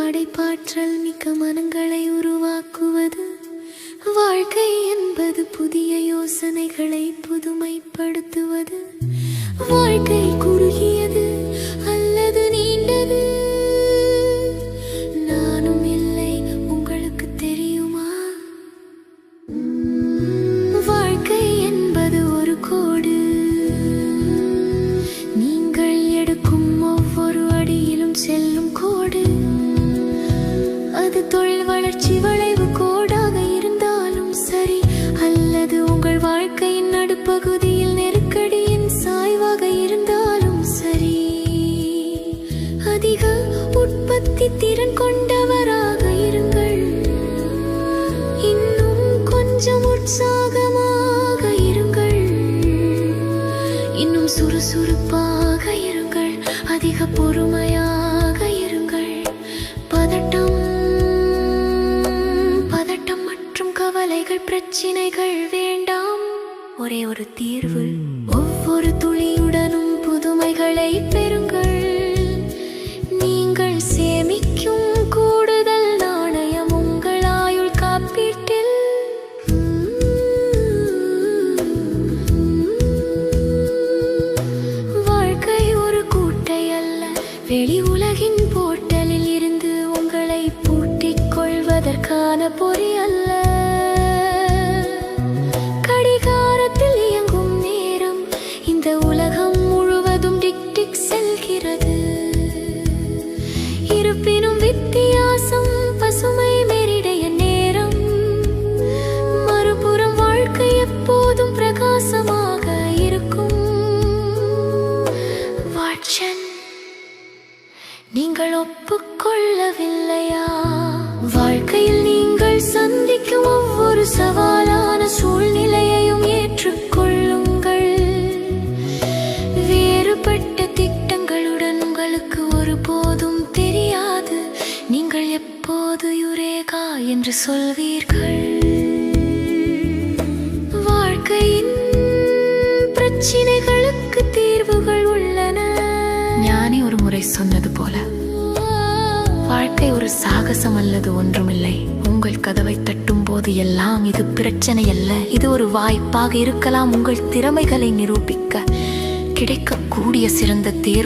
படைப்பாற்றல் மிக்க மனங்களை உருவாக்குவது. வாழ்க்கை என்பது புதிய யோசனைகளை புதுமைப்படுத்துவது. வாழ்க்கை குறுகியது அல்லது நீண்டது, நானும் இல்லை, உங்களுக்கு தெரியுமா? வாழ்க்கை என்பது ஒரு கோடு, நீங்கள் எடுக்கும் ஒவ்வொரு அடியிலும் செல்லும் கோடு. அது தொழில் வளர்ச்சி வளைவு கோடாக இருந்தாலும் சரி, அல்லது உங்கள் வாழ்க்கையின் நடுப்பகுதியில் நெருக்கடியின் சாய்வாக இருந்தாலும் சரி. அதிக உற்பத்தி திறன் கொண்டவராக இருங்கள், இன்னும் கொஞ்சம் உற்சாகமாக இருங்கள், இன்னும் சுறுசுறுப்பாக இருங்கள், அதிக பொறுமையாக இருங்கள். பதட்டம் மற்றும் கவலைகள், பிரச்சினைகள் வேண்டாம். ஒரே ஒரு தீர்வு, ஒவ்வொரு துளியுடனும் புதுமைகளை பெறுங்கள். நீங்கள் சேமிக்கும் கூடுதல் நாணயம் உங்கள் ஆயுள் காப்பீட்டில். வாழ்க்கை ஒரு கூட்டை அல்ல, வெளி உலகின் போர்ட்டலில் இருந்து உங்களை பூட்டிக் கொள்வதற்கான பொறி அல்ல. கடிகாரத்தில் இயங்கும் நேரம் இந்த உலகம் முழுவதும் டிக் டிக் செல்கிறது. இருப்பினும் வித்தியாசம் பசுமை மெரிடைய நேரம். மறுபுறம் வாழ்க்கை எப்போதும் பிரகாசமாக இருக்கும். வாட்சன், நீங்கள் ஒப்புக்கொள்ளவில்லையா? வாழ்க்கையில் நீங்கள் சந்திக்கும் ஒவ்வொரு சவாலான சூழ்நிலையையும் ஏற்றுக்கொள்ளுங்கள். வேறுபட்ட திட்டங்களுடன் உங்களுக்கு ஒருபோதும் தெரியாது நீங்கள் எப்போது யுரேகா என்று சொல்வீர்கள். வாழ்க்கையின் பிரச்சினைகளுக்கு தீர்வுகள் உள்ளன. ஞானி ஒரு முறை சொன்னது போல, வாழ்க்கை ஒரு சாகசம் அல்லது ஒன்றுமில்லை. உங்கள் கதவை தட்டும் போது எல்லாம் இது பிரச்சனை அல்ல, இது ஒரு வாய்ப்பாக இருக்கலாம். உங்கள் திறமைகளை நிரூபிக்க கிடைக்கக்கூடிய சிறந்த தேர்வு.